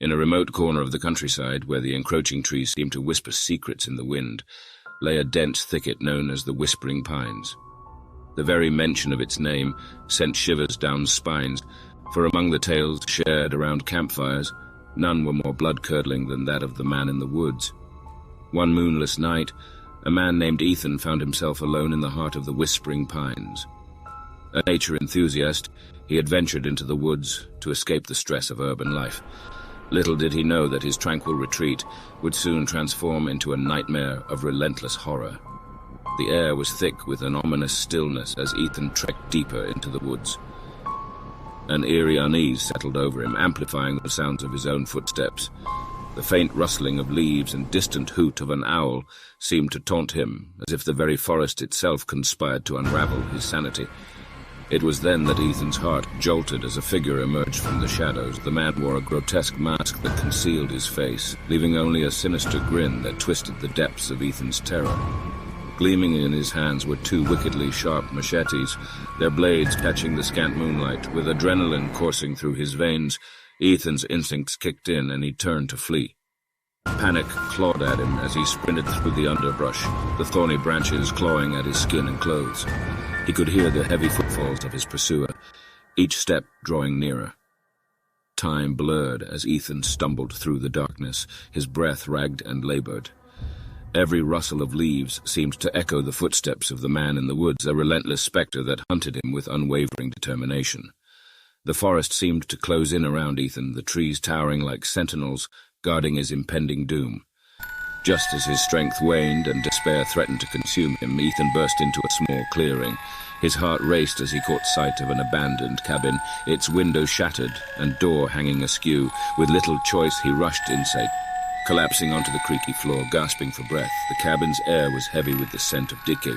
In a remote corner of the countryside, where the encroaching trees seemed to whisper secrets in the wind, lay a dense thicket known as the Whispering Pines. The very mention of its name sent shivers down spines, for among the tales shared around campfires, none were more blood-curdling than that of the man in the woods. One moonless night, a man named Ethan found himself alone in the heart of the Whispering Pines. A nature enthusiast, he had ventured into the woods to escape the stress of urban life. Little did he know that his tranquil retreat would soon transform into a nightmare of relentless horror. The air was thick with an ominous stillness as Ethan trekked deeper into the woods. An eerie unease settled over him, amplifying the sounds of his own footsteps. The faint rustling of leaves and distant hoot of an owl seemed to taunt him, as if the very forest itself conspired to unravel his sanity. It was then that Ethan's heart jolted as a figure emerged from the shadows. The man wore a grotesque mask that concealed his face, leaving only a sinister grin that twisted the depths of Ethan's terror. Gleaming in his hands were two wickedly sharp machetes, their blades catching the scant moonlight. With adrenaline coursing through his veins, Ethan's instincts kicked in and he turned to flee. Panic clawed at him as he sprinted through the underbrush, the thorny branches clawing at his skin and clothes. He could hear the heavy footfalls of his pursuer, each step drawing nearer. Time blurred as Ethan stumbled through the darkness, his breath ragged and labored. Every rustle of leaves seemed to echo the footsteps of the man in the woods, a relentless specter that hunted him with unwavering determination. The forest seemed to close in around Ethan, the trees towering like sentinels, guarding his impending doom. Just as his strength waned and despair threatened to consume him, Ethan burst into a small clearing. His heart raced as he caught sight of an abandoned cabin, its window shattered and door hanging askew. With little choice, he rushed inside, collapsing onto the creaky floor, gasping for breath. The cabin's air was heavy with the scent of decay,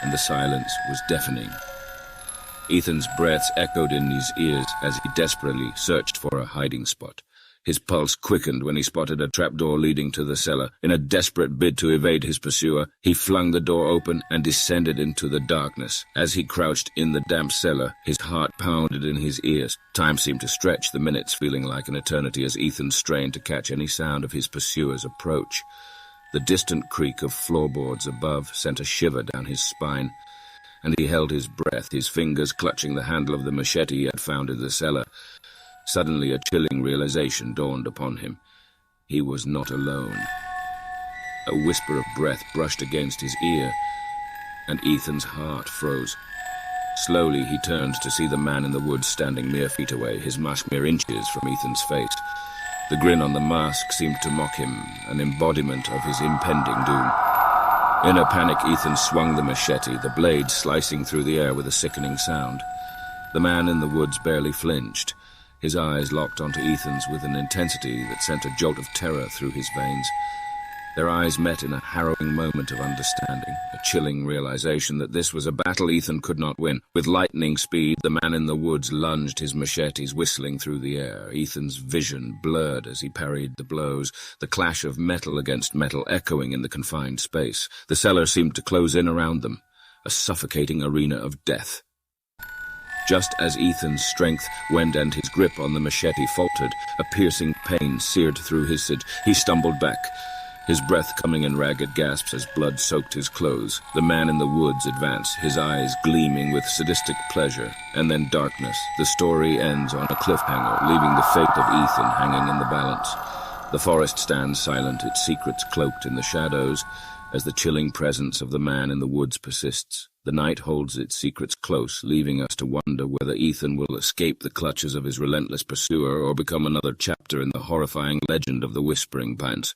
and the silence was deafening. Ethan's breaths echoed in his ears as he desperately searched for a hiding spot. His pulse quickened when he spotted a trapdoor leading to the cellar. In a desperate bid to evade his pursuer, he flung the door open and descended into the darkness. As he crouched in the damp cellar, his heart pounded in his ears. Time seemed to stretch, the minutes feeling like an eternity as Ethan strained to catch any sound of his pursuer's approach. The distant creak of floorboards above sent a shiver down his spine, and he held his breath, his fingers clutching the handle of the machete he had found in the cellar. Suddenly a chilling realization dawned upon him. He was not alone. A whisper of breath brushed against his ear, and Ethan's heart froze. Slowly he turned to see the man in the woods standing mere feet away, his mask mere inches from Ethan's face. The grin on the mask seemed to mock him, an embodiment of his impending doom. In a panic, Ethan swung the machete, the blade slicing through the air with a sickening sound. The man in the woods barely flinched. His eyes locked onto Ethan's with an intensity that sent a jolt of terror through his veins. Their eyes met in a harrowing moment of understanding, a chilling realization that this was a battle Ethan could not win. With lightning speed, the man in the woods lunged, his machetes whistling through the air. Ethan's vision blurred as he parried the blows, the clash of metal against metal echoing in the confined space. The cellar seemed to close in around them, a suffocating arena of death. Just as Ethan's strength waned and his grip on the machete faltered, a piercing pain seared through his side. He stumbled back, his breath coming in ragged gasps as blood soaked his clothes. The man in the woods advanced, his eyes gleaming with sadistic pleasure, and then darkness. The story ends on a cliffhanger, leaving the fate of Ethan hanging in the balance. The forest stands silent, its secrets cloaked in the shadows, as the chilling presence of the man in the woods persists. The night holds its secrets close, leaving us to wonder whether Ethan will escape the clutches of his relentless pursuer or become another chapter in the horrifying legend of the Whispering Pines.